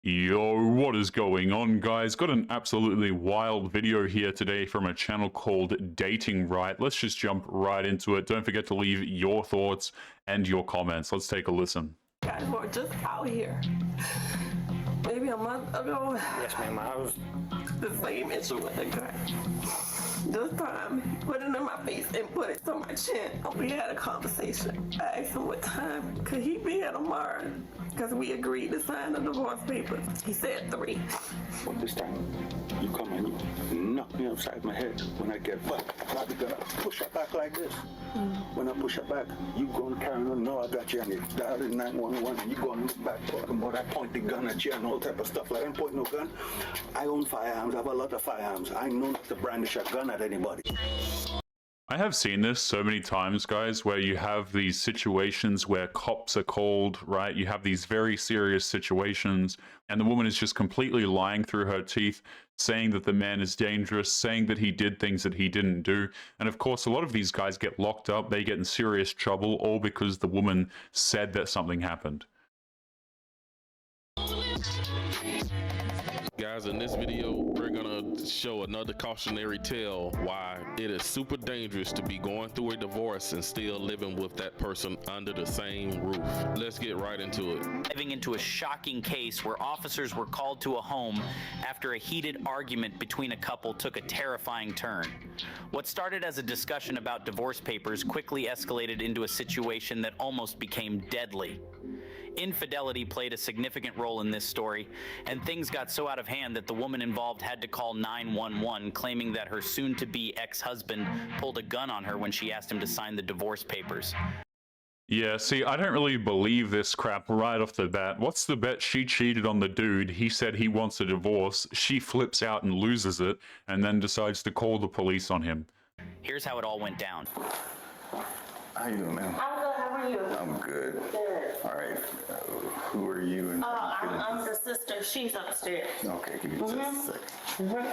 Yo, what is going on, guys? Got an absolutely wild video here today from a channel called Dating Right. Let's just jump right into it. Don't forget to leave your thoughts and your comments. Let's take a listen. Guys were just out here. Maybe a month ago. Yes, ma'am. I was The same issue with the guy. This time, he put it in my face and put it to my chin. We had a conversation. I asked him what time could he be here tomorrow, because we agreed to sign the divorce papers. He said 3. But this time, you come and you knock me upside my head. When I get back, I'm gonna push her back like this. When I push her back, you gonna carry on. No, I got you, and you dial in 911, and you gonna look back talking about I point the gun at you and all type of stuff. Like I don't point no gun. I own firearms. I have a lot of firearms. I know not to brandish a gun at anybody. I have seen this so many times, guys, where you have these situations where cops are called, right? You have these very serious situations, and the woman is just completely lying through her teeth, saying that the man is dangerous, saying that he did things that he didn't do. And of course, a lot of these guys get locked up, they get in serious trouble, all because the woman said that something happened. Guys, in this video, we're gonna show another cautionary tale why it is super dangerous to be going through a divorce and still living with that person under the same roof. Let's get right into it. Diving into a shocking case where officers were called to a home after a heated argument between a couple took a terrifying turn. What started as a discussion about divorce papers quickly escalated into a situation that almost became deadly. Infidelity played a significant role in this story, and things got so out of hand that the woman involved had to call 911, claiming that her soon-to-be ex-husband pulled a gun on her when she asked him to sign the divorce papers. Yeah, see, I don't really believe this crap right off the bat. What's the bet? She cheated on the dude. He said he wants a divorce. She flips out and loses it, and then decides to call the police on him. Here's how it all went down. How you doing, man? I'm good. How are you? I'm good. Good. All right. Who are you? And I'm the sister. She's upstairs. Okay, give me just a second.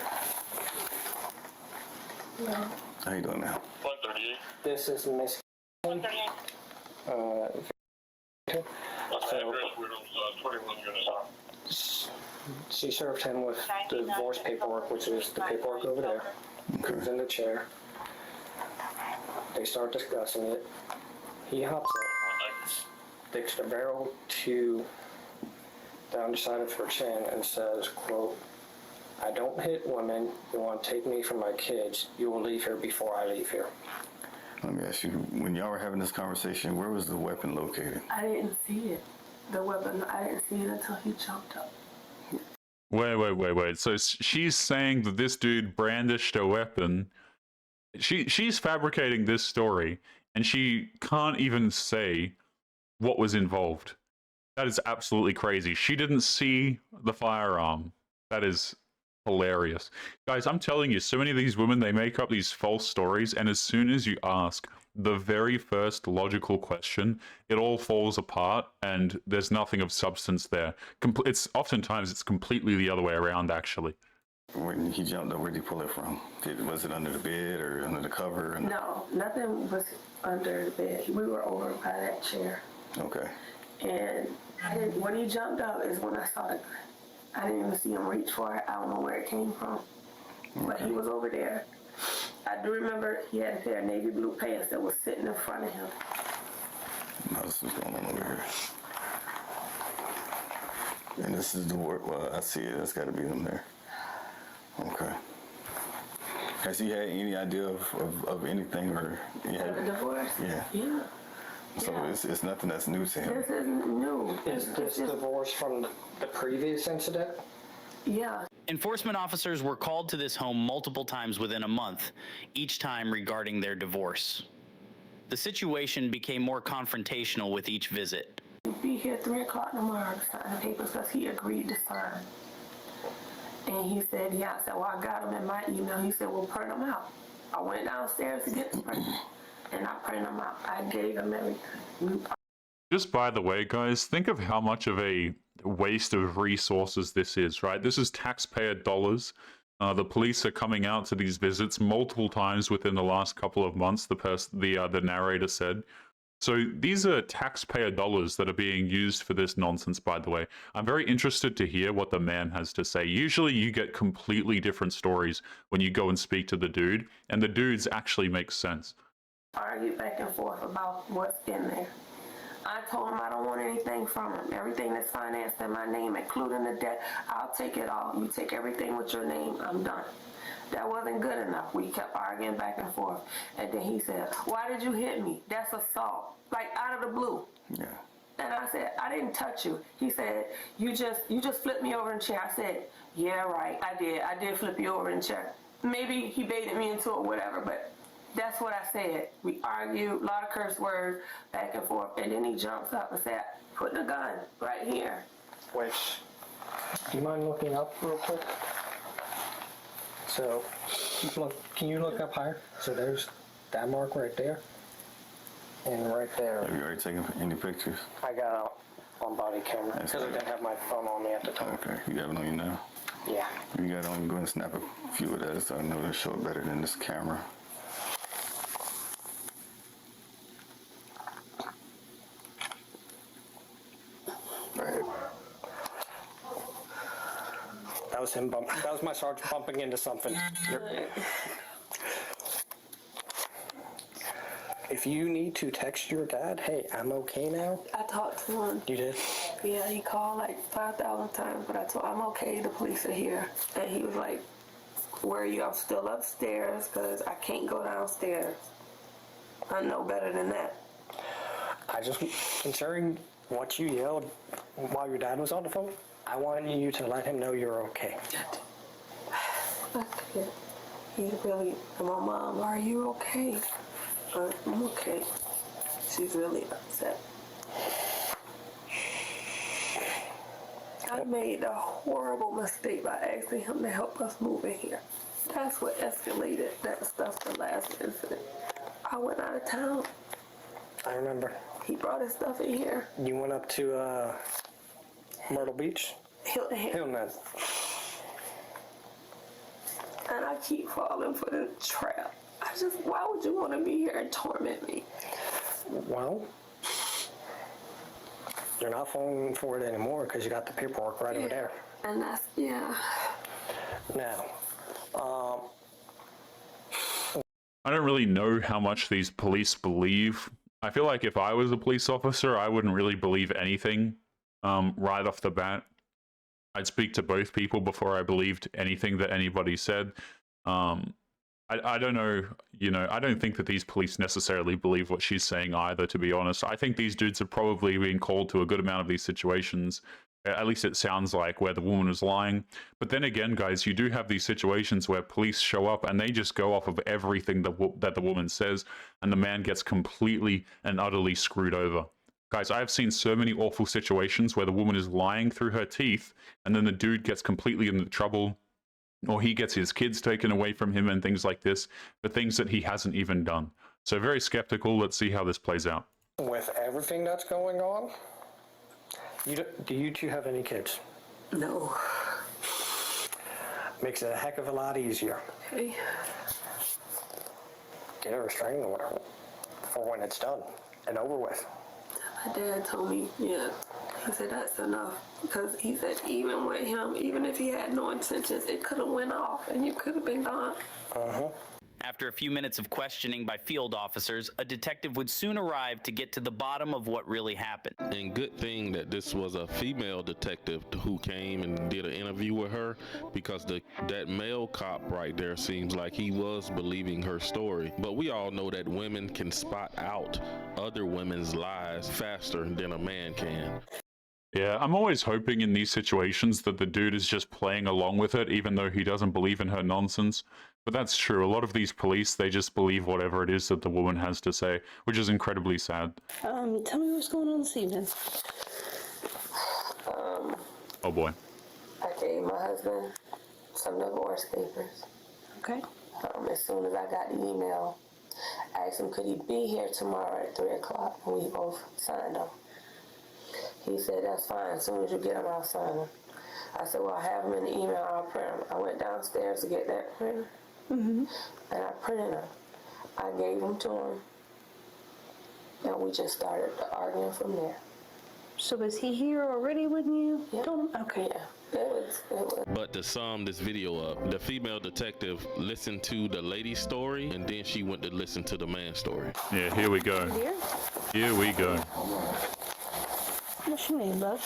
How you doing, man? 138. This is Miss. 138. She served him with the divorce paperwork, which is the paperwork over there. He was in the chair. They start discussing it. He hops up, sticks the barrel to the underside of her chin and says, quote, "I don't hit women. You want to take me from my kids. You will leave here before I leave here." Let me ask you, when y'all were having this conversation, where was the weapon located? I didn't see it. The weapon, I didn't see it until he jumped up. Wait. So she's saying that this dude brandished a weapon. She's fabricating this story, and she can't even say what was involved. That is absolutely crazy. She didn't see the firearm. That is hilarious. Guys, I'm telling you, so many of these women, they make up these false stories, and as soon as you ask the very first logical question, it all falls apart, and there's nothing of substance there. Oftentimes, it's completely the other way around, actually. When he jumped up, where did he pull it from? Was it under the bed or under the cover? No, nothing was under the bed. We were over by that chair. Okay. And when he jumped up is when I saw the gun. I didn't even see him reach for it. I don't know where it came from. But he was over there. I do remember he had a pair of navy blue pants that was sitting in front of him. Now this is going on over here. And this is the work. Well, I see it. That's got to be them there. Okay. Has he had any idea of anything or? The divorce? Yeah. Yeah. So yeah. It's nothing that's new to him. This isn't new. Is this divorce from the previous incident? Yeah. Enforcement officers were called to this home multiple times within a month, each time regarding their divorce. The situation became more confrontational with each visit. He'll be here 3 o'clock tomorrow to sign the papers because he agreed to sign. And he said, yeah. I said, well, I got them in my email. He said, well, print them out. I went downstairs to get the print, and I printed them out. I gave him everything. Just by the way, guys, think of how much of a waste of resources this is, right? This is taxpayer dollars. The police are coming out to these visits multiple times within the last couple of months, the narrator said. So these are taxpayer dollars that are being used for this nonsense, by the way. I'm very interested to hear what the man has to say. Usually you get completely different stories when you go and speak to the dude, and the dudes actually make sense. Argue back and forth about what's in there. I told him I don't want anything from him. Everything that's financed in my name, including the debt, I'll take it all. You take everything with your name, I'm done. That wasn't good enough. We kept arguing back and forth. And then he said, why did you hit me? That's assault. Like out of the blue. Yeah. And I said, I didn't touch you. He said, you just flipped me over in the chair. I said, yeah, right, I did. I did flip you over in the chair. Maybe he baited me into it or whatever, but that's what I said. We argued, a lot of curse words, back and forth. And then he jumps up and said, put the gun right here. Which, do you mind looking up real quick? So, can you look up higher? So there's that mark right there. And right there. Have you already taken any pictures? I got out on body camera because I didn't have my phone on me at the time. Okay, you got it on you now? Yeah. You got it on you, go and snap a few of those so I know to show it better than this camera. Right. That was him that was my sergeant bumping into something. If you need to text your dad, hey, I'm okay now. I talked to him. You did? Yeah, he called like 5,000 times, but I told him I'm okay, the police are here. And he was like, where are you? I'm still upstairs because I can't go downstairs. I know better than that. I just, considering what you yelled while your dad was on the phone, I wanted you to let him know you're okay. I can't. He really, and my mom, are you okay? I'm okay. She's really upset. I made a horrible mistake by asking him to help us move in here. That's what escalated that stuff, the last incident. I went out of town. I remember. He brought his stuff in here. You went up to Myrtle Beach? Hilton Head. Hilton Head. And I keep falling for the trap. Why would you want to be here and torment me? Well, you're not falling for it anymore because you got the paperwork right over there. And that's, yeah. Now, I don't really know how much these police believe. I feel like if I was a police officer, I wouldn't really believe anything right off the bat. I'd speak to both people before I believed anything that anybody said. I don't know, I don't think that these police necessarily believe what she's saying either, to be honest. I think these dudes have probably been called to a good amount of these situations, at least it sounds like, where the woman was lying. But then again, guys, you do have these situations where police show up and they just go off of everything that the woman says, and the man gets completely and utterly screwed over. Guys, I've seen so many awful situations where the woman is lying through her teeth, and then the dude gets completely into trouble, or he gets his kids taken away from him and things like this, for things that he hasn't even done. So very skeptical. Let's see how this plays out. with everything that's going on, do you two have any kids? No. Makes it a heck of a lot easier. Okay. Get a restraining order for when it's done and over with. My dad told me, yeah, he said that's enough. Because he said even with him, even if he had no intentions, it could have went off and you could have been gone. After a few minutes of questioning by field officers, a detective would soon arrive to get to the bottom of what really happened. And good thing that this was a female detective who came and did an interview with her, because that male cop right there seems like he was believing her story. But we all know that women can spot out other women's lies faster than a man can. Yeah, I'm always hoping in these situations that the dude is just playing along with it, even though he doesn't believe in her nonsense. But that's true. A lot of these police, they just believe whatever it is that the woman has to say, which is incredibly sad. Tell me what's going on this evening. Oh boy. I gave my husband some divorce papers. Okay. As soon as I got the email, I asked him could he be here tomorrow at 3 o'clock, and we both signed them. He said, that's fine. As soon as you get them, I'll sign them. I said, well, I have them in the email. I'll print them. I went downstairs to get that printer, and I printed them. I gave them to him. And we just started arguing from there. So was he here already with you? Yeah. Okay. Yeah, it was. But to sum this video up, the female detective listened to the lady's story and then she went to listen to the man's story. Yeah, here we go. Here? Here we go. What's your name, bud?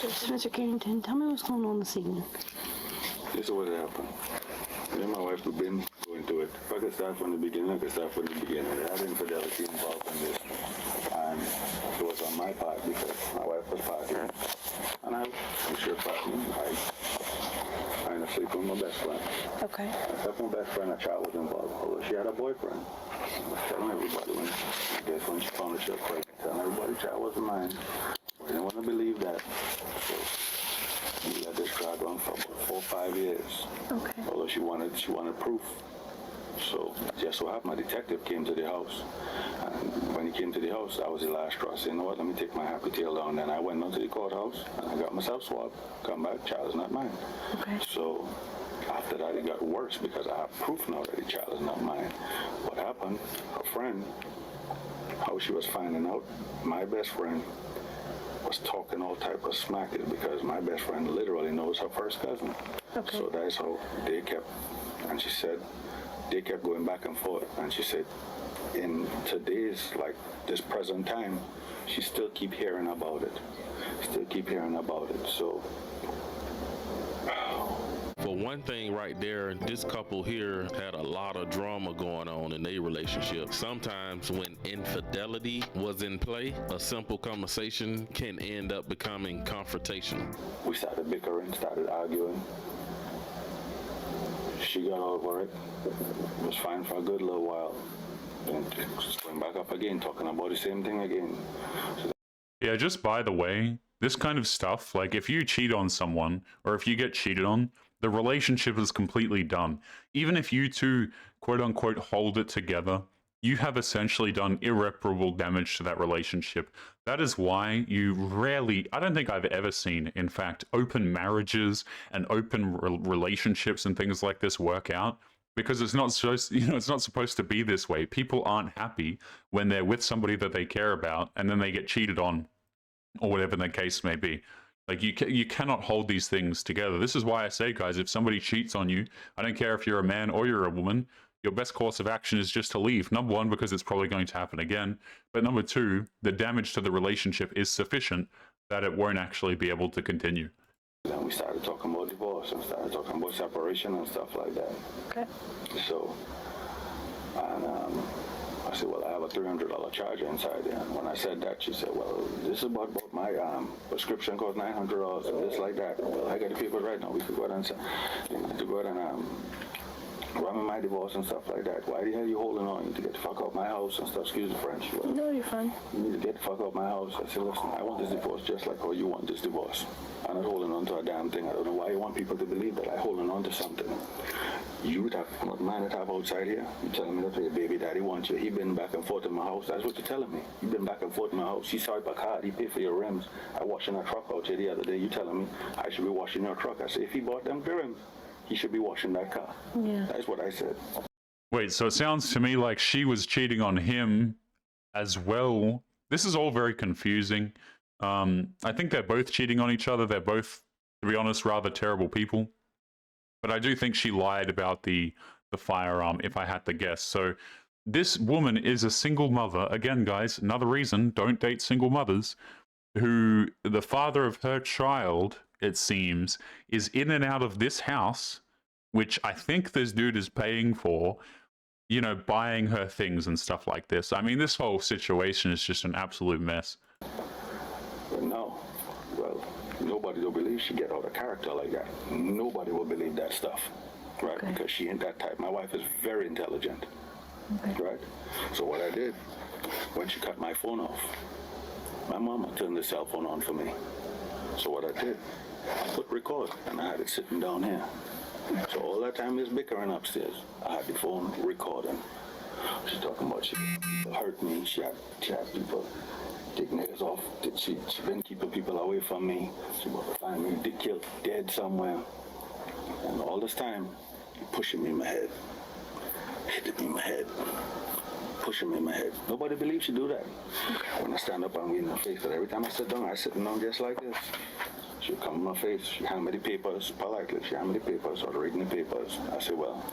Mr. Carrington, tell me what's going on this evening. This is what happened. Me and my wife have been going through it. If I could start from the beginning, I could start from the beginning. I had infidelity involved in this. And it was on my part because my wife was partying. And I'm sure partying. I ended up sleeping with my best friend. Okay. I slept with my best friend, a child was involved. Although she had a boyfriend. I was telling everybody I guess when she found out she was pregnant, telling everybody the child wasn't mine. I didn't want to believe that. So we let this drag on for about 4 or 5 years. Okay. Although she wanted proof. So just so happened, my detective came to the house. And when he came to the house, that was the last straw. I said, you know what, let me take my happy tail down. Then I went down to the courthouse and I got myself swabbed. Come back, child is not mine. Okay. So after that, it got worse because I have proof now that the child is not mine. What happened, her friend, how she was finding out, my best friend was talking all type of smack because my best friend literally knows her first cousin. Okay. So that's how they kept, and she said, they kept going back and forth. And she said, in today's, like this present time, she still keep hearing about it. Still keep hearing about it. So. For one thing right there, this couple here had a lot of drama going on in their relationship. Sometimes when infidelity was in play, a simple conversation can end up becoming confrontational. We started bickering, started arguing. She got over it. It was fine for a good little while. Then just went back up again, talking about the same thing again. Yeah, just by the way, this kind of stuff, like if you cheat on someone or if you get cheated on, the relationship is completely done. Even if you two, quote unquote, hold it together, you have essentially done irreparable damage to that relationship. That is why you rarely, I don't think I've ever seen, in fact, open marriages and open relationships and things like this work out. Because it's not supposed, it's not supposed to be this way. People aren't happy when they're with somebody that they care about and then they get cheated on, or whatever the case may be. Like you cannot hold these things together. This is why I say, guys, if somebody cheats on you, I don't care if you're a man or you're a woman, your best course of action is just to leave. Number one, because it's probably going to happen again. But number two, the damage to the relationship is sufficient that it won't actually be able to continue. Then we started talking about divorce and started talking about separation and stuff like that. Okay. So, and I said, well, I have a $300 charger inside there. And when I said that, she said, well, this is about my prescription costs $900 and just like that. Well, I got the papers right now. We could go ahead and run my divorce and stuff like that. Why the hell you holding on? You need to get the fuck out my house and stuff. Excuse the French. Well, No, you're fine. you need to get the fuck out my house. I said, listen, I want this divorce just like how you want this divorce. I'm not holding on to a damn thing. I don't know why you want people to believe that I'm holding on to something. You would have man that have outside here. You telling me that's where your baby daddy wants you. He been back and forth in my house. That's what you're telling me. You been back and forth in my house. He saw your car. He paid for your rims. I washing a truck out here the other day. You telling me I should be washing your truck. I said, if he bought them rims, he should be washing that car. Yeah. That's what I said. Wait, so it sounds to me like she was cheating on him as well. This is all very confusing. I think they're both cheating on each other. They're both, to be honest, rather terrible people. But I do think she lied about the firearm, if I had to guess. So this woman is a single mother. Again, guys, another reason, don't date single mothers, who the father of her child, it seems, is in and out of this house, which I think this dude is paying for, buying her things and stuff like this. I mean, this whole situation is just an absolute mess. But no, well, nobody will believe she get out of character like that. Nobody will believe that stuff, right? Okay. Because she ain't that type. My wife is very intelligent, Okay. right? So what I did, when she cut my phone off, my mama turned the cell phone on for me. So what I did, I put record, and I had it sitting down here. So all that time is bickering upstairs. I had the phone recording. She's talking about she hurt me. She had people take niggas off. She been keeping people away from me. She was find me killed dead somewhere. And all this time, pushing me in my head, hitting me in my head. pushing me in my head. Nobody believes you do that. When I stand up, I'm in her face, because every time I sit down, I sit down just like this. She'll come in my face, she hand me the papers, politely, she hand me the papers, or reading the papers. I say, well,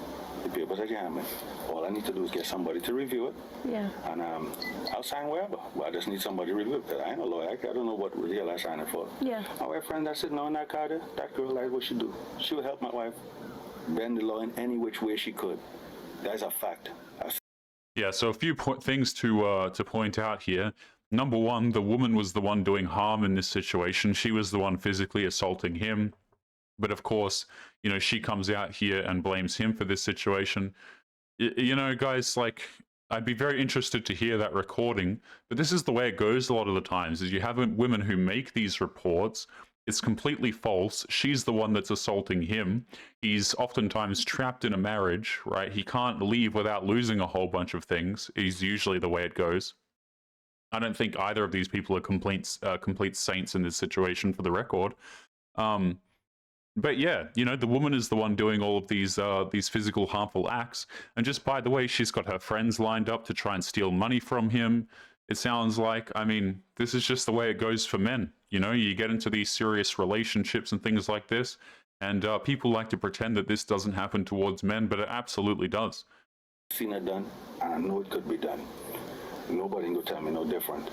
the papers that you hand me, all I need to do is get somebody to review it. Yeah. And I'll sign wherever. But I just need somebody to review it. I ain't a lawyer. I don't know what the hell I signed it for. Yeah. My wife friend that's sitting on that car there, that girl, that's what she do. She will help my wife bend the law in any which way she could. That's a fact. Yeah, so a few things to point out here. Number one, the woman was the one doing harm in this situation. She was the one physically assaulting him. But of course, you know, she comes out here and blames him for this situation. You know, guys, like, I'd be very interested to hear that recording. But this is the way it goes a lot of the times, is you have women who make these reports. It's completely false. She's the one that's assaulting him. He's oftentimes trapped in a marriage, right? He can't leave without losing a whole bunch of things. Is usually the way it goes. I don't think either of these people are complete saints in this situation, for the record. But yeah, you know, the woman is the one doing all of these physical harmful acts. And just by the way, she's got her friends lined up to try and steal money from him. It sounds like, I mean, this is just the way it goes for men. You know, you get into these serious relationships and things like this, and people like to pretend that this doesn't happen towards men, but it absolutely does. Seen it done, and I know it could be done. Nobody can go tell me no different.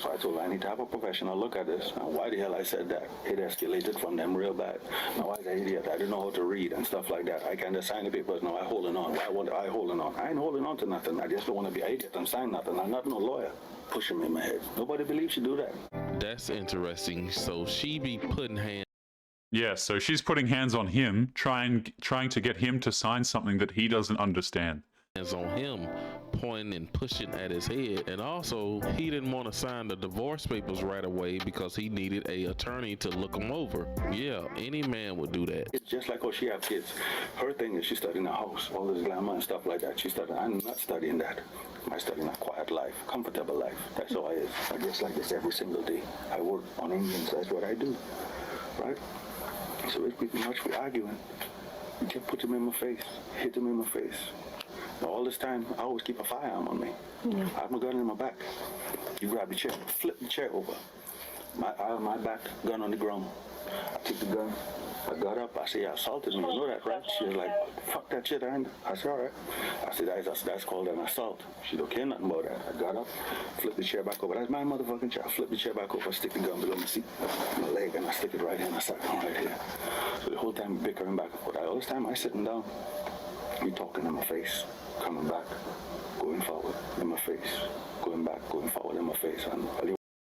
So I told her I need to have a professional look at this. And why the hell I said that? It escalated from them real bad. Now I was an idiot. I didn't know how to read and stuff like that. I can't just sign the papers. No, I holding on. Why would I holding on? I ain't holding on to nothing. I just don't want to be an idiot and sign nothing. I'm not no lawyer. Pushing me in my head. Nobody believes you do that. That's interesting. So she be putting hands. Yeah, so she's putting hands on him, trying to get him to sign something that he doesn't understand. On him, pointing and pushing at his head. And also, he didn't want to sign the divorce papers right away because he needed a attorney to look them over. Yeah, any man would do that. It's just like how she have kids. Her thing is she's studying a house, all this glamour and stuff like that. She's studying. I'm not studying that. I'm studying a quiet life, comfortable life. That's all I is. I just like this every single day. I work on Indians. That's what I do, right? So it's pretty much we arguing. You kept putting him in my face, hit him in my face. All this time, I always keep a firearm on me. Yeah. I have my gun in my back. You grab the chair, flip the chair over. I on my back, gun on the ground. I took the gun. I got up. I said, you assaulted me. You know that, right? She was like, fuck that shit. I said, all right. I said, that's called an assault. She don't care nothing about that. I got up, flipped the chair back over. That's my motherfucking chair. I flipped the chair back over, stick the gun below my seat, my leg, and I stick it right in. I sat down right here. So the whole time, bickering back and forth. All this time, I sitting down. You talking in my face, coming back, going forward in my face, going back, going forward in my face.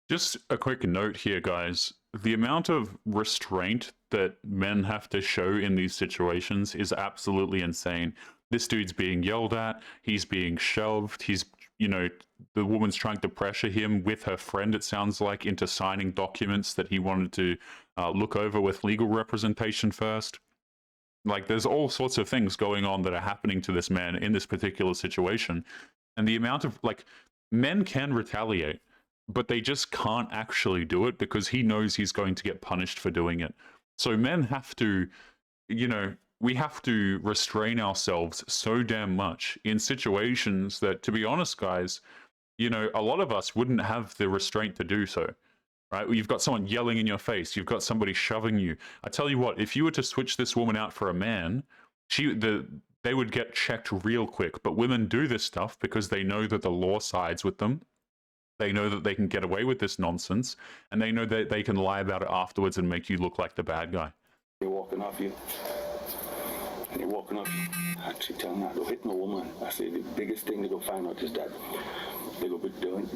Just a quick note here, guys. The amount of restraint that men have to show in these situations is absolutely insane. This dude's being yelled at, he's being shoved, he's, you know, the woman's trying to pressure him with her friend, it sounds like, into signing documents that he wanted to look over with legal representation first. Like, there's all sorts of things going on that are happening to this man in this particular situation. And the amount of, like, men can retaliate, but they just can't actually do it because he knows he's going to get punished for doing it. So men have to, you know, we have to restrain ourselves so damn much in situations that, to be honest, guys, you know, a lot of us wouldn't have the restraint to do so. Right? You've got someone yelling in your face. You've got somebody shoving you. I tell you what, if you were to switch this woman out for a man, they would get checked real quick. But women do this stuff because they know that the law sides with them. They know that they can get away with this nonsense, and they know that they can lie about it afterwards and make you look like the bad guy. They're walking off you. And they're walking off you. Actually telling her, don't hit no woman. I say the biggest thing they're going to find out is that they're going to be doing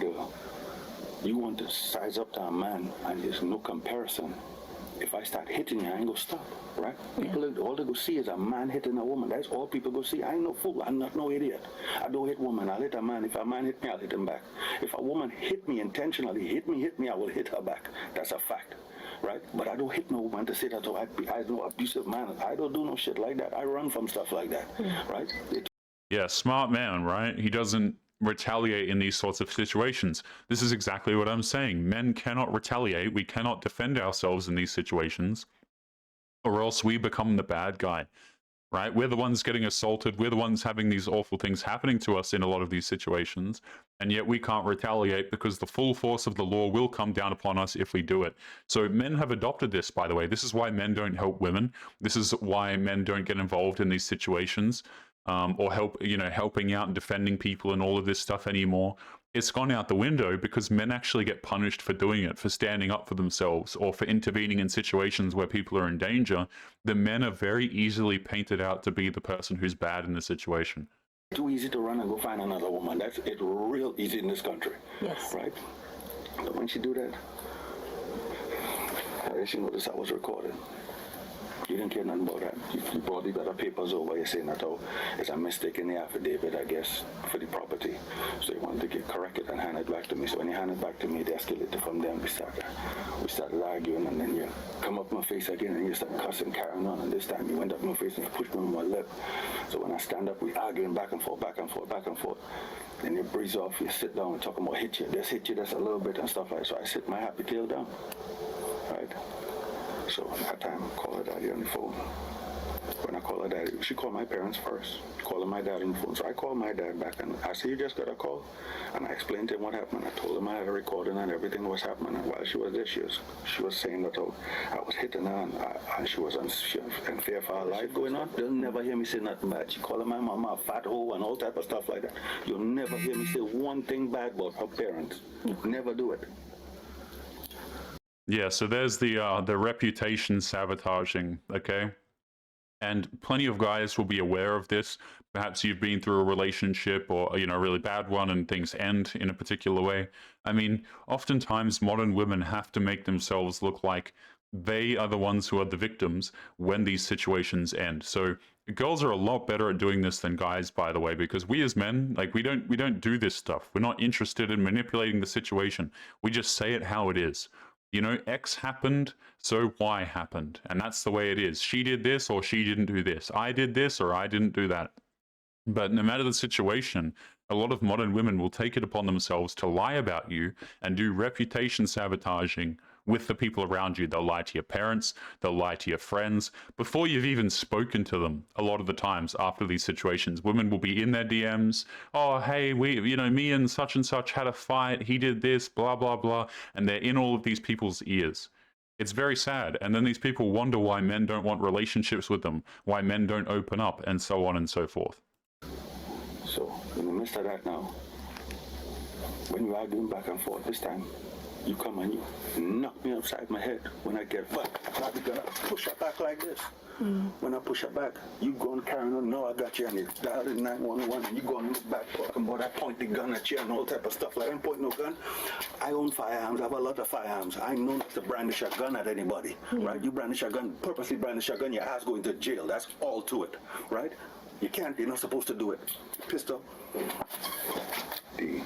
you want to size up to a man, and there's no comparison. If I start hitting you, I ain't gonna stop, right? People, all they go see is a man hitting a woman. That's all people go see. I ain't no fool. I'm not no idiot. I don't hit women. I'll hit a man. If a man hit me, I'll hit him back. If a woman hit me intentionally, hit me, I will hit her back. That's a fact, right? But I don't hit no woman to say that I'm no abusive man. I don't do no shit like that. I run from stuff like that, right? Yeah, smart man, right? He doesn't retaliate in these sorts of situations. This is exactly what I'm saying. Men cannot retaliate. We cannot defend ourselves in these situations, or else we become the bad guy. right? We're the ones getting assaulted. We're the ones having these awful things happening to us in a lot of these situations. And yet we can't retaliate because the full force of the law will come down upon us if we do it. So men have adopted this, by the way. This is why men don't help women. This is why men don't get involved in these situations, or helping out and defending people and all of this stuff anymore. It's gone out the window because men actually get punished for doing it, for standing up for themselves, or for intervening in situations where people are in danger. The men are very easily painted out to be the person who's bad in the situation. Too easy to run and go find another woman. That's it, real easy in this country. Yes. Right? But when she do that, how did she notice I was recorded? You didn't care nothing about that. You probably got the papers over. You're saying that, oh, it's a mistake in the affidavit, I guess, for the property. So you wanted to get corrected and hand it back to me. So when you hand it back to me, they escalated from there. We started arguing, and then you come up my face again, and you start cussing, carrying on. And this time you went up my face and you pushed me on my lip. So when I stand up, we arguing back and forth, back and forth, back and forth. Then you breeze off, you sit down and talk about hit you just a little bit and stuff like that. So I sit my happy tail down, right? So at that time, I call her daddy on the phone. When I call her daddy, she called my parents first, calling my dad on the phone. So I called my dad back, and I said, you just got a call? And I explained to him what happened. I told him I had a recording and everything was happening. And while she was there, she was saying that I was hitting her, and she was in fear for her life going on. They'll never hear me say nothing bad. She calling my mama a fat hoe and all type of stuff like that. You'll never hear me say one thing bad about her parents. Never do it. Yeah, so there's the reputation sabotaging, okay? And plenty of guys will be aware of this. Perhaps you've been through a relationship or, a really bad one and things end in a particular way. I mean, oftentimes modern women have to make themselves look like they are the ones who are the victims when these situations end. So girls are a lot better at doing this than guys, by the way, because we as men, like, we don't do this stuff. We're not interested in manipulating the situation. We just say it how it is. X happened, so Y happened. And that's the way it is. She did this or she didn't do this. I did this or I didn't do that. But no matter the situation, a lot of modern women will take it upon themselves to lie about you and do reputation sabotaging with the people around you. They'll lie to your parents, they'll lie to your friends, before you've even spoken to them. A lot of the times after these situations, women will be in their DMs, oh, hey, me and such had a fight, he did this, blah, blah, blah, and they're in all of these people's ears. It's very sad, and then these people wonder why men don't want relationships with them, why men don't open up, and so on and so forth. So, in the midst of that now, when you're arguing back and forth this time, you come and you knock me upside my head when I get back. I'm gonna push her back like this. When I push her back, you go and carry on. No, I got you, and you dial in 911, and you go and look back talking about I point the gun at you and all type of stuff. Like, I don't point no gun. I own firearms. I have a lot of firearms. I know not to brandish a gun at anybody, right? You brandish a gun, purposely brandish a gun, your ass going to jail. That's all to it, right? You're not supposed to do it. Pistol. The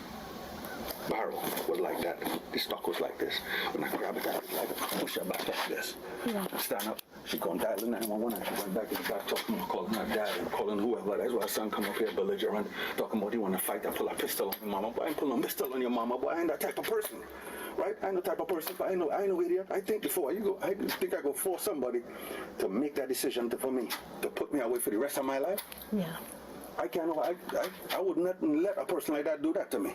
barrel was like that. The stock was like this. When I grab it, I was like push her back like this. I stand up. She come dialing 911 and she went back to the back talking, calling her dad and calling whoever. That's why her son come up here belligerent, talking about he want to fight. I pull a pistol on your mama. Boy, I ain't pulling a pistol on your mama. Boy, I ain't that type of person. Right? I ain't the type of person. I know idiot. I think before you go. I think I go force somebody to make that decision for me, to put me away for the rest of my life. Yeah. I would not let a person like that do that to me.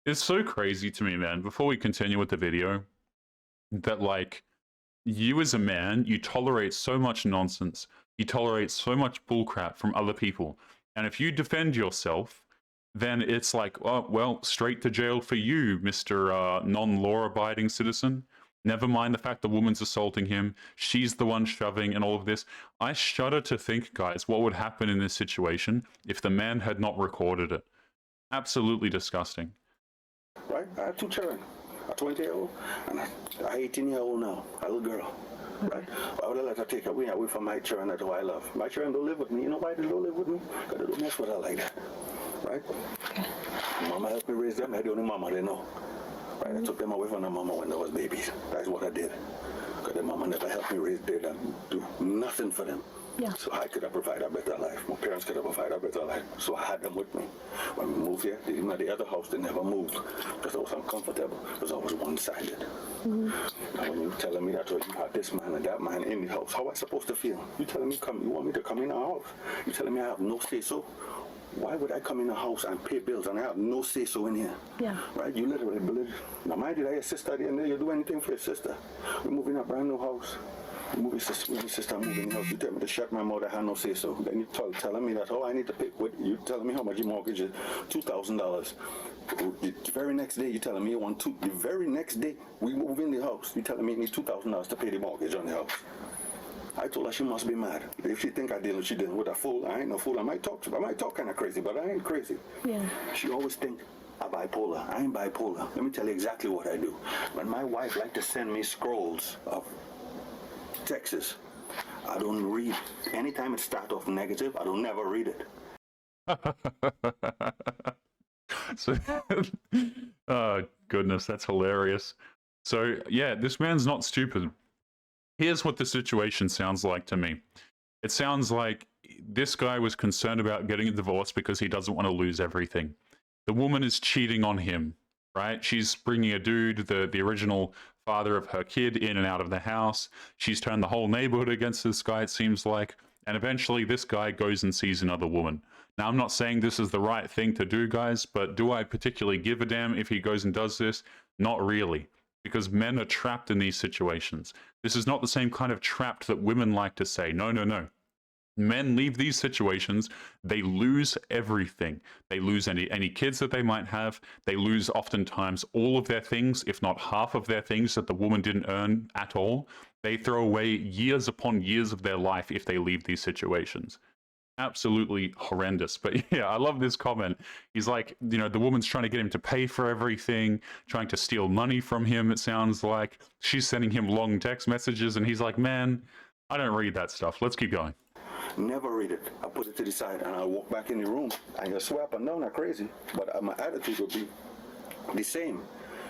It's so crazy to me, man, before we continue with the video, that, like, you as a man, you tolerate so much nonsense, you tolerate so much bullcrap from other people, and if you defend yourself, then it's like, oh, well, straight to jail for you, Mr. Non-law-abiding citizen. Never mind the fact the woman's assaulting him, she's the one shoving and all of this. I shudder to think, guys, what would happen in this situation if the man had not recorded it. Absolutely disgusting. Right? I have two children, a 20-year-old and a 18-year-old now, a little girl. Right? I would have let her take her away from my children that who I love. My children don't live with me. You know why they don't live with me? Because they don't mess with her like that. Right? Okay. Mama helped me raise them. I'm the only mama they know. Right? I took them away from their mama when they was babies. That's what I did. Because their mama never helped me raise them, do nothing for them. Yeah. So I could have provided a better life. My parents could have provided a better life. So I had them with me. When we moved here, even at the other house, they never moved because I was uncomfortable, because I was one-sided. Now when you're telling me that you had this man and that man in the house, how am I supposed to feel? You telling me you want me to come in our house? You telling me I have no say-so? Why would I come in a house and pay bills and I have no say-so in here? Yeah. Right? You literally believe. Now, mind you, that your sister at the end of the day, you do anything for your sister. We move in a brand new house. We move your sister move in the house. You tell me to shut my mouth, I have no say-so. Then you telling me that, oh, I need to pay. What, you telling me how much your mortgage is? $2,000. The very next day, you telling me you want the very next day, we move in the house. You telling me you need $2,000 to pay the mortgage on the house. I told her she must be mad. If she think she dealing with a fool, I ain't no fool. I might talk kind of crazy, but I ain't crazy. Yeah. She always think I'm bipolar. I ain't bipolar. Let me tell you exactly what I do. When my wife like to send me scrolls of texts, I don't read. Anytime it starts off negative, I don't never read it. So, oh goodness, that's hilarious. So yeah, this man's not stupid. Here's what the situation sounds like to me. It sounds like this guy was concerned about getting a divorce because he doesn't want to lose everything. The woman is cheating on him, right? She's bringing a dude, the original father of her kid, in and out of the house. She's turned the whole neighborhood against this guy, it seems like. And eventually this guy goes and sees another woman. Now, I'm not saying this is the right thing to do, guys, but do I particularly give a damn if he goes and does this? Not really. Because men are trapped in these situations. This is not the same kind of trapped that women like to say. No, no, no. Men leave these situations, they lose everything. They lose any kids that they might have. They lose oftentimes all of their things, if not half of their things that the woman didn't earn at all. They throw away years upon years of their life if they leave these situations. Absolutely horrendous. But yeah, I love this comment. He's like, you know, the woman's trying to get him to pay for everything, trying to steal money from him, it sounds like. She's sending him long text messages, and he's like, man, I don't read that stuff. Let's keep going. Never read it. I put it to the side and I walk back in the room and you swear up and down, not crazy. But my attitude would be the same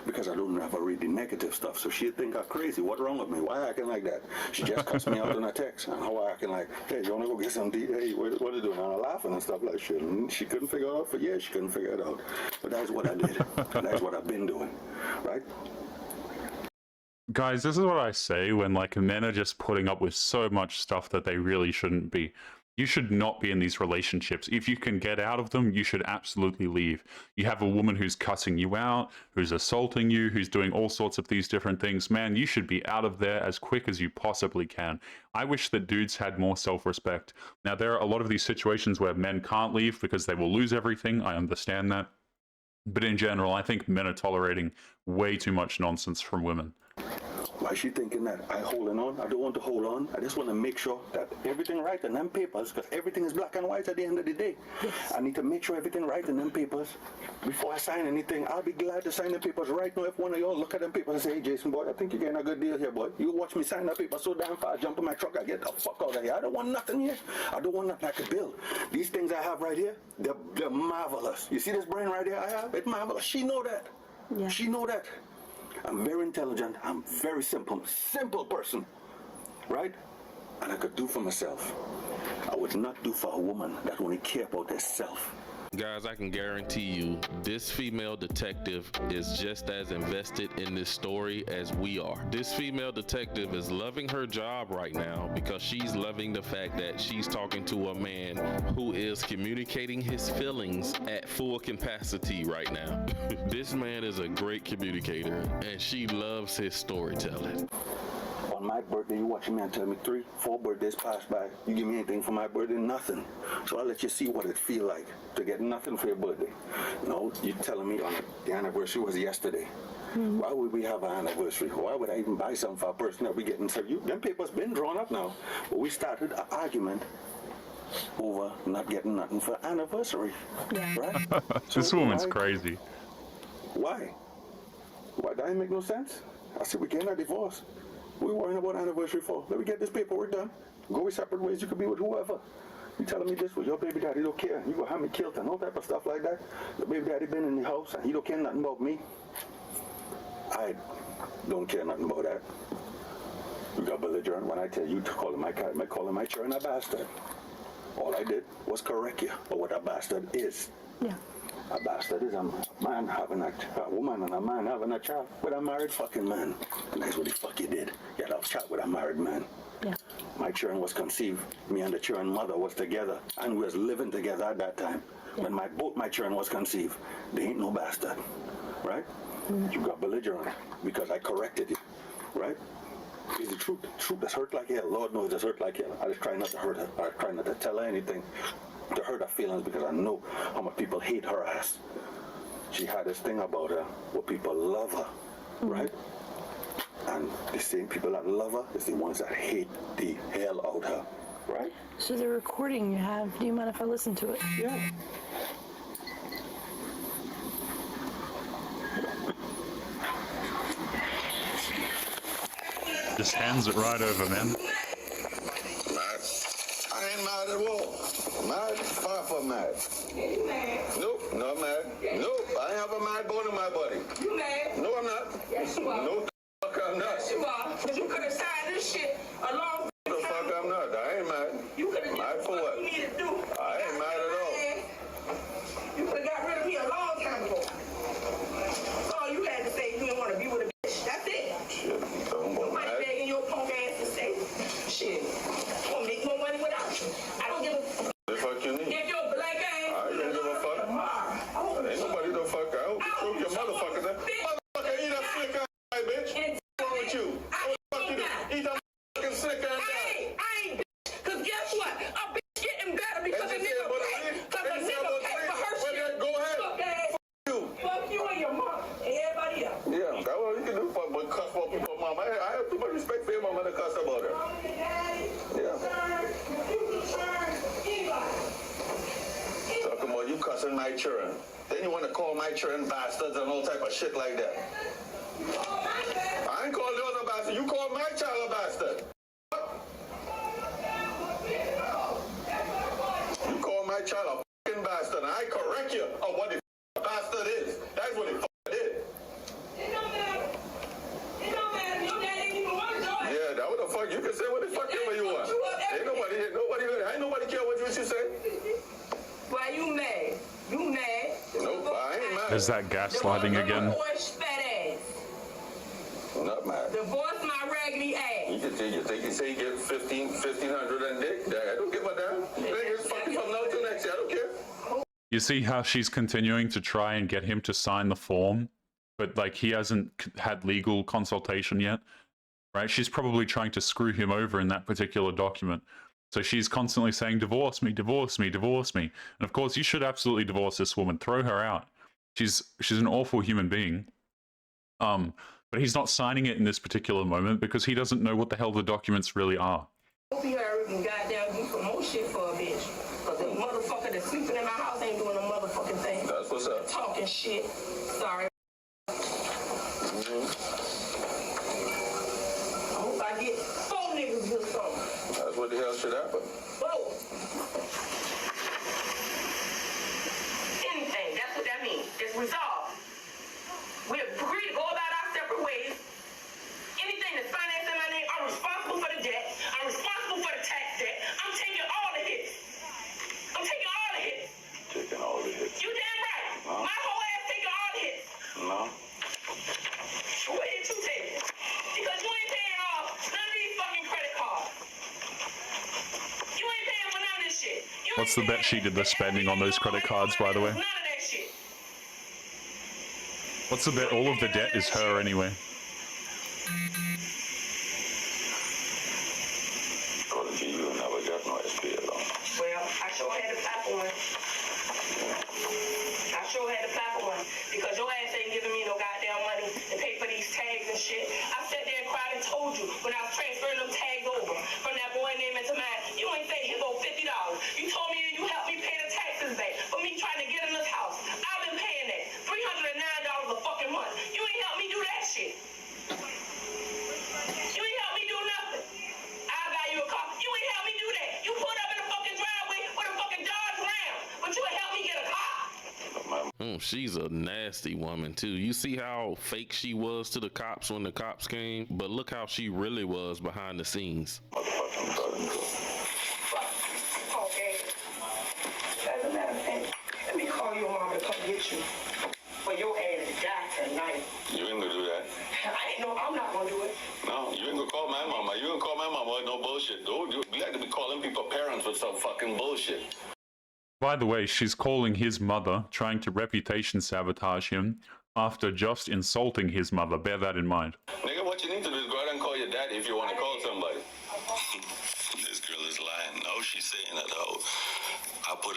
because I don't ever read the negative stuff. So she'd think I'm crazy. What's wrong with me? Why acting like that? She just cussed me out on a text. And how I acting like, hey, you want to go get some hey, what are you doing? And I'm laughing and stuff like shit. And she couldn't figure it out for years. She couldn't figure it out. But that's what I did. And that's what I've been doing. Right? Guys, this is what I say when like men are just putting up with so much stuff that they really shouldn't be. You should not be in these relationships. If you can get out of them, you should absolutely leave. You have a woman who's cussing you out, who's assaulting you, who's doing all sorts of these different things. Man, you should be out of there as quick as you possibly can. I wish that dudes had more self-respect. Now, there are a lot of these situations where men can't leave because they will lose everything. I understand that. But in general, I think men are tolerating way too much nonsense from women. Why is she thinking that I holding on? I don't want to hold on. I just want to make sure that everything right in them papers, because everything is black and white at the end of the day. Yes. I need to make sure everything right in them papers before I sign anything. I'll be glad to sign the papers right now if one of y'all look at them papers and say, hey, Jason, boy, I think you're getting a good deal here, boy. You watch me sign the paper so damn fast, jump in my truck, I get the fuck out of here. I don't want nothing here. I don't want nothing I could build. These things I have right here, they're marvelous. You see this brain right here I have? It's marvelous. She know that. Yeah. She know that. I'm very intelligent. I'm very simple person, right? And I could do for myself. I would not do for a woman that only care about herself. Guys, I can guarantee you this female detective is just as invested in this story as we are. This female detective is loving her job right now because she's loving the fact that she's talking to a man who is communicating his feelings at full capacity right now. This man is a great communicator and she loves his storytelling. On my birthday, you watching me and tell me 3, 4 birthdays pass by. You give me anything for my birthday? Nothing. So I'll let you see what it feel like to get nothing for your birthday. No, you're telling me on the anniversary was yesterday. Mm-hmm. Why would we have an anniversary? Why would I even buy something for a person that we getting? So them papers been drawn up now. But we started an argument over not getting nothing for anniversary. Yeah. Right? This woman's crazy. Why? Why? That ain't make no sense. I said, we're getting a divorce. We're worrying about anniversary for. Let me get this paperwork done. Go with separate ways. You could be with whoever. You telling me this was your baby daddy don't care. You gonna have me killed and all type of stuff like that. Your baby daddy been in the house and he don't care nothing about me. I don't care nothing about that. You got belligerent children, when I tell you to call my children a bastard, all I did was correct you for what a bastard is. Yeah. A bastard is a man having a woman and a man having a child with a married fucking man. And that's what the fuck you did. You had a child with a married man. Yeah. My children was conceived. Me and the children mother was together, and we was living together at that time. Yeah. When both my children was conceived, they ain't no bastard, right? You got belligerent because I corrected you, right? It's the truth. Truth that's hurt like hell. Lord knows it's hurt like hell. I just try not to hurt her. I try not to tell her anything to hurt her feelings because I know how much people hate her ass. She had this thing about her where people love her, right? And the same people that love her is the ones that hate the hell out her, right? So the recording you have, do you mind if I listen to it? Yeah. Just hands it right over, man. Mad? I ain't mad at all. Mad? Far from mad. You mad? Nope, not mad. Nope, I ain't have a mad bone in my body. You mad? No, I'm not. Yes, you are. No, fuck, I'm not. Yes, you are. Because you could have signed this shit a long The fuck, I'm not. I ain't mad. You could have Mad did for what? you need to do. I ain't mad at all. You could have got rid of me a long time ago. That's all you had to say. You didn't want to be with a bitch. That's it. Shit, don't go Nobody mad. begging your punk ass to stay. Shit. I'm gonna make more money without you. I don't give a fuck. The fuck you need? If your black ass. I don't give a fuck. Ain't nobody the fuck out. Choke your motherfuckers. Motherfucker, eat a slick ass, bitch. What's wrong with you? What the fuck you do? Eat a fucking slick ass. I ain't bitch. Cause guess what? A bitch getting better because a nigga pay. Cause a nigga pay for her shit. Go ahead. Fuck ass. Fuck you and your mom and everybody else. Yeah, that's what you can do for but cuss for people, mom. I have too much respect for your mom and to cuss about her. Yeah. Talking about you cussing my children. Then you want to call my children bastards and all type of shit like that. I ain't called you a bastard. You called my child a bastard. You call my child a fucking bastard, and I correct you on what the bastard is. That's what the did. Yeah, that what the fuck you can say what the fuck ever you want. Ain't nobody care what you should say. Why you mad? You mad? Nope, I ain't mad. There's that gaslighting again. Divorce fat ass. I'm not mad. Divorce my raggedy ass. You think you say you get 1,500 and dick? I don't give a damn. Niggas fucking from now till next year. I don't care. You see how she's continuing to try and get him to sign the form, but like he hasn't had legal consultation yet, right? She's probably trying to screw him over in that particular document. So she's constantly saying, divorce me, divorce me, divorce me. And of course, you should absolutely divorce this woman. Throw her out. She's an awful human being. But he's not signing it in this particular moment because he doesn't know what the hell the documents really are. Hope you heard and goddamn do some more shit for a bitch. Cause the motherfucker that's sleeping in my house ain't doing a motherfucking thing. That's what's up. Talking shit. Sorry. I hope I get 4 niggas with something. That's what the hell should happen. Whoa. Anything. That's what that means. It's resolved. We agree to go about our separate ways. Anything that's financed in my name, I'm responsible for the debt. I'm responsible for the tax debt. I'm taking all the hits. I'm taking all the hits. Taking all the hits. You damn right. Huh? My whole ass taking all the hits. No. What hit you taking? Because you ain't paying off none of these fucking credit cards. You ain't paying for none of this shit. What's the bet she did the spending on those credit cards, by the way? None of that shit. What's the bet? All of the debt is her anyway. According to you, never got no SPL on. Well, I sure had to apply for one. I sure had to apply for one. Because your ass ain't giving me no goddamn money to pay for these tags and shit. I sat there and cried and told you when I was transferring them tags over from that boy name into mine, you ain't say here go $50. You told me you helped me pay the taxes back for me trying to get in this house. I've been paying that $309 a fucking month. You ain't helped me do that shit. You ain't helped me do nothing. I'll buy you a car. You ain't helped me do that. You put up in the fucking driveway with a fucking Dodge Ram, but you ain't helped me get a car. She's a nasty woman too. You see how fake she was to the cops when the cops came, but look how she really was behind the scenes. Okay. As a matter of fact, let me call your mom and come get you. For your ass to die tonight. You ain't gonna do that. I didn't know. I'm not gonna do it. No, you ain't gonna call my mama. You ain't gonna call my mama with no bullshit. Don't you like to be calling people parents with some fucking bullshit. By the way, she's calling his mother, trying to reputation sabotage him after just insulting his mother. Bear that in mind. Nigga, what you need to do is go out and call your daddy if you want to call somebody. This girl is lying. No, she's saying that. Oh, I put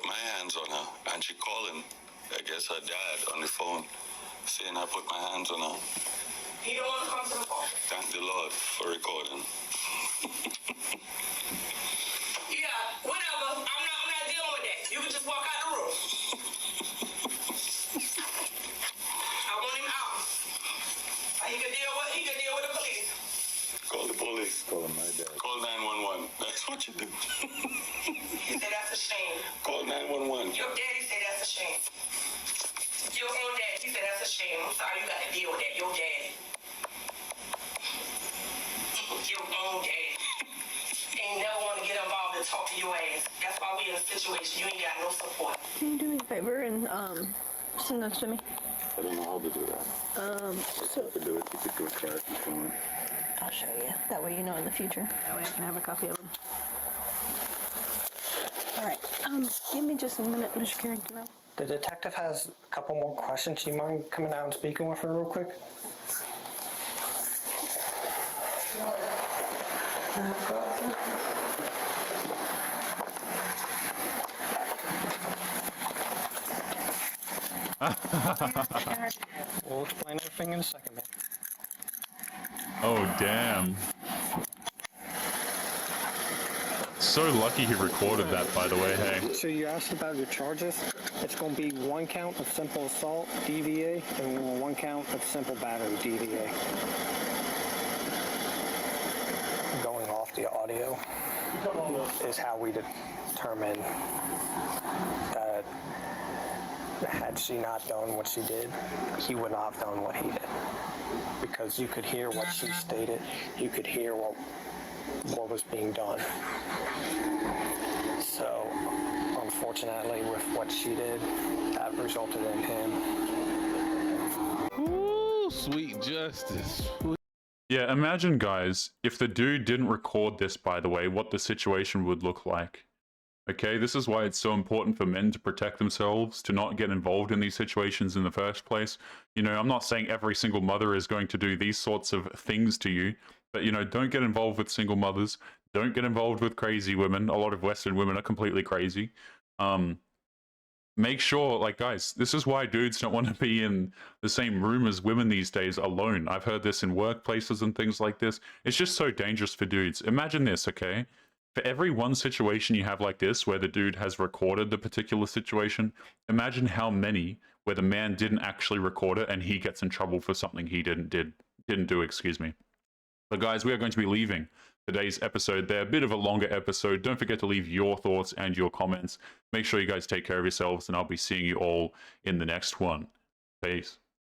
my hands on her, and she calling, I guess, her dad on the phone, saying I put my hands on her. He don't want to come to the phone. Thank the Lord for recording. Yeah, whatever. I'm not dealing with that. You can just walk out the room. I want him out. He can deal with the police. Call the police. Call my dad. Call 911. That's what you do. He said that's a shame. Call 911. Your daddy said that's a shame. Your own dad, he said that's a shame. I'm sorry you got to deal with that. Your daddy. Your own daddy. Ain't never want to get involved and talk to your ass. That's why we in a situation. You ain't got no support. Can you do me a favor and send those to me? I don't know how to do that. So To do it, you could go try it if you want. I'll show you. That way you know in the future. That way I can have a copy of them. All right. Give me just a minute, Mr. Carrington. The detective has a couple more questions. Do you mind coming out and speaking with her real quick? We'll explain everything in a second, man. Oh, damn. So lucky he recorded that, by the way, hey. So you asked about your charges. It's going to be 1 count of simple assault, DVA, and 1 count of simple battery, DVA. Going off the audio is how we determine that had she not done what she did, he would not have done what he did. Because you could hear what she stated, you could hear what was being done. So, unfortunately, with what she did, that resulted in him. Ooh, sweet justice. Yeah, imagine, guys, if the dude didn't record this, by the way, what the situation would look like. Okay, this is why it's so important for men to protect themselves, to not get involved in these situations in the first place. You know, I'm not saying every single mother is going to do these sorts of things to you, but, you know, don't get involved with single mothers. Don't get involved with crazy women. A lot of Western women are completely crazy. Make sure, like, guys, this is why dudes don't want to be in the same room as women these days alone. I've heard this in workplaces and things like this. It's just so dangerous for dudes. Imagine this, okay? For every one situation you have like this, where the dude has recorded the particular situation, imagine how many where the man didn't actually record it and he gets in trouble for something he didn't do, excuse me. But guys, we are going to be leaving today's episode there. A bit of a longer episode. Don't forget to leave your thoughts and your comments. Make sure you guys take care of yourselves, and I'll be seeing you all in the next one. Peace.